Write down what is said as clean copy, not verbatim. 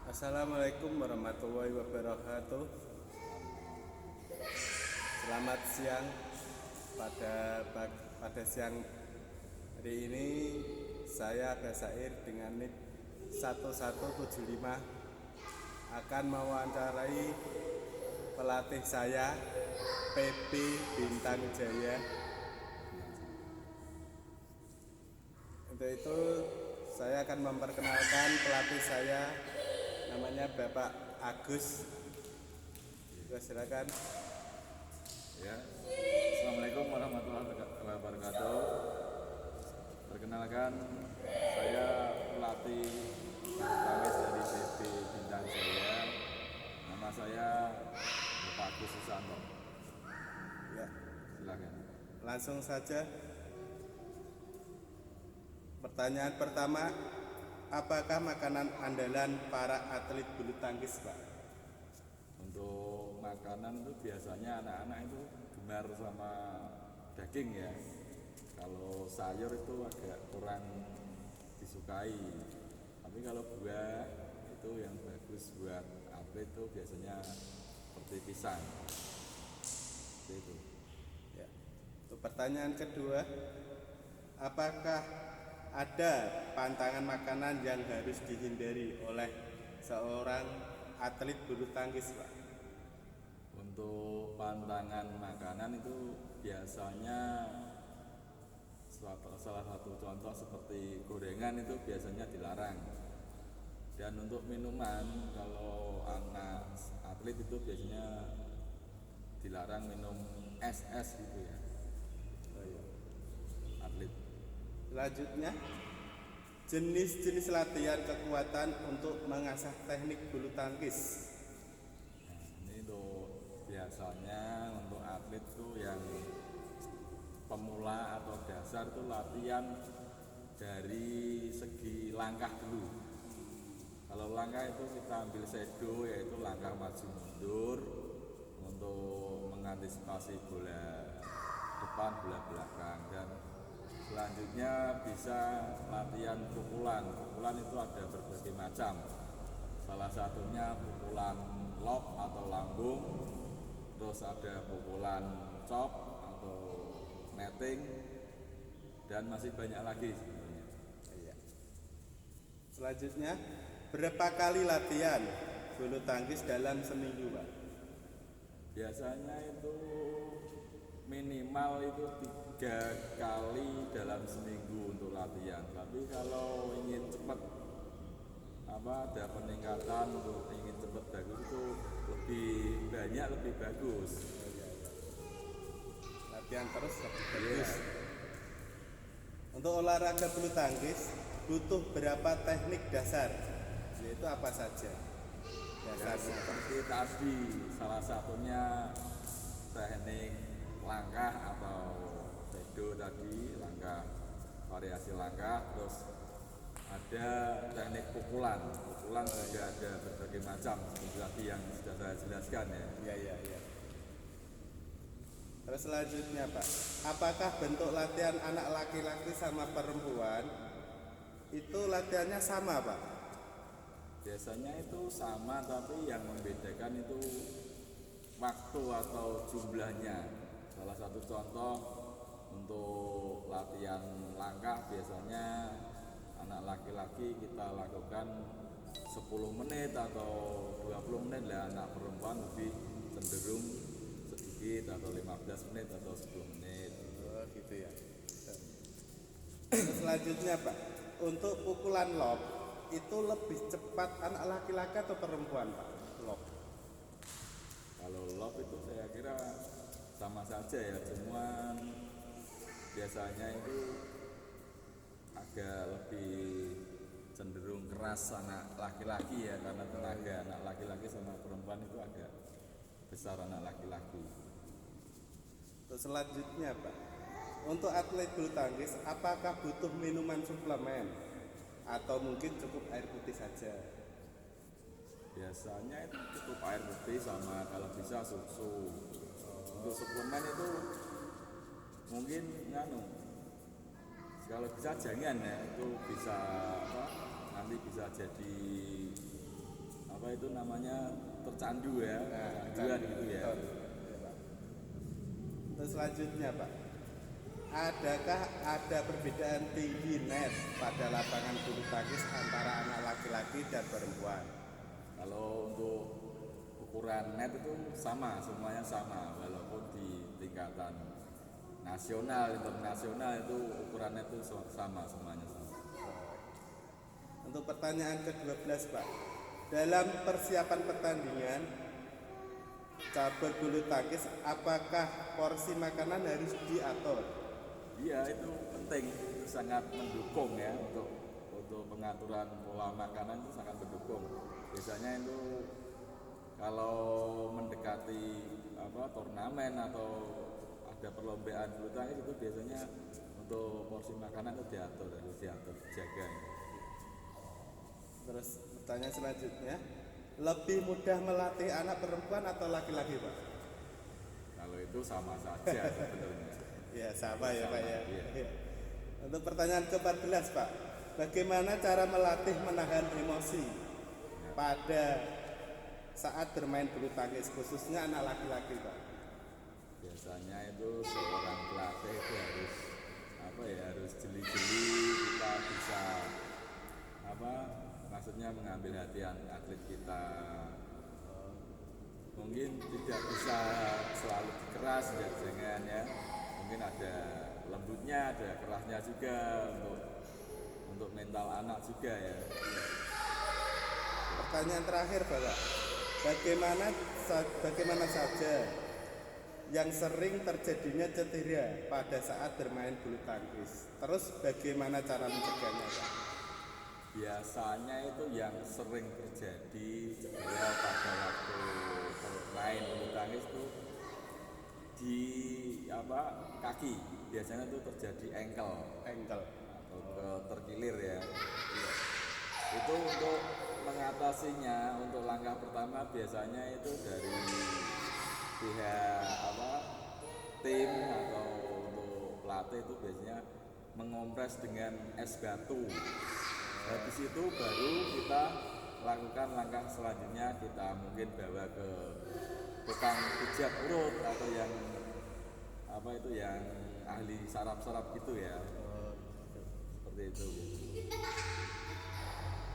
Assalamualaikum warahmatullahi wabarakatuh. Selamat siang. Pada siang hari ini saya Basair dengan NIK 1175 akan mewawancarai pelatih saya PB Bintang Jaya. Untuk itu saya akan memperkenalkan pelatih saya, namanya Bapak Agus. Silakan. Ya, Assalamualaikum warahmatullahi wabarakatuh. Perkenalkan, saya pelatih tangis dari PB Bintang Jaya. Nama saya Bapak Agus Susanto. Ya, Silakan. langsung saja. Pertanyaan pertama, apakah makanan andalan para atlet bulu tangkis, Pak? Untuk makanan itu biasanya anak-anak itu gemar sama daging ya. Kalau sayur itu agak kurang disukai. Tapi kalau buah itu yang bagus buat atlet itu biasanya seperti pisang. Seperti itu. Ya. Untuk pertanyaan kedua, apakah ada pantangan makanan yang harus dihindari oleh seorang atlet bulu tangkis, Pak? Untuk pantangan makanan itu biasanya salah satu contoh seperti gorengan itu biasanya dilarang. Dan untuk minuman, kalau anak atlet itu biasanya dilarang minum es gitu ya. Oh, iya. Atlet. Selanjutnya, jenis-jenis latihan kekuatan untuk mengasah teknik bulu tangkis. Nah, ini tuh biasanya untuk atlet tuh yang pemula atau dasar tuh latihan dari segi langkah dulu. Kalau langkah itu kita ambil shadow, yaitu langkah maju mundur untuk mengantisipasi bola depan, bola belakang. Dan selanjutnya bisa latihan pukulan. Pukulan itu ada berbagai macam. Salah satunya pukulan lob atau lambung, terus ada pukulan chop atau netting, dan masih banyak lagi sebenarnya. Iya. Selanjutnya, berapa kali latihan bulu tangkis dalam seminggu, Pak? Biasanya itu minimal itu 3 kali dalam seminggu untuk latihan. Tapi kalau ingin cepat ada peningkatan untuk ingin cepat bagus itu lebih banyak lebih bagus. Latihan terus lebih bagus. Untuk olahraga bulu tangkis butuh berapa teknik dasar? Yaitu apa saja? Ya, Dasarnya. seperti tadi salah satunya teknik langkah atau shadow tadi, langkah variasi langkah, terus ada teknik pukulan juga ada berbagai macam seperti tadi yang sudah saya jelaskan ya. Iya. Terus selanjutnya, Pak, apakah bentuk latihan anak laki-laki sama perempuan itu latihannya sama, Pak? Biasanya itu sama, tapi yang membedakan itu waktu atau jumlahnya. Salah satu contoh untuk latihan langkah biasanya anak laki-laki kita lakukan 10 menit atau 20 menit lah. Anak perempuan lebih cenderung sedikit atau 15 menit atau 10 menit. Oh, gitu ya. Terus selanjutnya, Pak, untuk pukulan lob itu lebih cepat anak laki-laki atau perempuan, Pak? Lob. Kalau lob itu saya kira sama saja ya, cuman biasanya itu agak lebih cenderung keras anak laki-laki ya, karena tenaga anak laki-laki sama perempuan itu agak besar anak laki-laki. Terus selanjutnya, Pak, untuk atlet bulu tangkis apakah butuh minuman suplemen atau mungkin cukup air putih saja? Biasanya itu cukup air putih sama kalau bisa susu. Untuk suplemen itu mungkin kalau bisa jangan ya, itu bisa nanti bisa jadi apa itu namanya tercandu ya, kecanduan gitu ya. Betul. Iya, Pak. Terus selanjutnya Pak, adakah ada perbedaan tinggi net pada lapangan bulu tangkis antara anak laki-laki dan perempuan? Kalau untuk ukuran net itu sama, semuanya sama, walaupun di tingkatan nasional, internasional itu ukuran net itu sama, semuanya sama. Untuk pertanyaan ke-12 Pak, dalam persiapan pertandingan cabur bulu tangkis, apakah porsi makanan harus diatur? Iya, itu penting, itu sangat mendukung ya untuk pengaturan pola makanan itu sangat mendukung. Biasanya itu kalau mendekati turnamen atau ada perlombaan bulu tangkis itu biasanya untuk porsi makanan itu harus diatur, dijaga. Terus pertanyaan selanjutnya, lebih mudah melatih anak perempuan atau laki-laki Pak? Kalau itu sama saja sebenarnya. Ya sama ya Pak ya. Iya. Untuk pertanyaan ke-14 Pak, bagaimana cara melatih menahan emosi pada saat bermain bulu tangkis khususnya anak laki-laki Pak? Biasanya itu seorang pelatih itu harus jeli-jeli, kita bisa maksudnya mengambil hati atlet kita. Mungkin tidak bisa selalu keras, jangan ya. Mungkin ada lembutnya, ada kerasnya juga untuk mental anak juga ya. Pertanyaan terakhir Bapak, bagaimana saja yang sering terjadinya cedera pada saat bermain bulu tangkis? Terus bagaimana cara mencegahnya Pak? Biasanya itu yang sering terjadi cedera pada waktu bermain bulu tangkis itu di kaki. Biasanya itu terjadi ankle atau terkilir ya. Itu untuk mengatasinya, untuk langkah pertama biasanya itu dari pihak tim atau untuk pelatih itu biasanya mengompres dengan es batu. Habis itu baru kita lakukan langkah selanjutnya, kita mungkin bawa ke tukang pijat urut atau yang yang ahli saraf-saraf gitu ya. Seperti itu.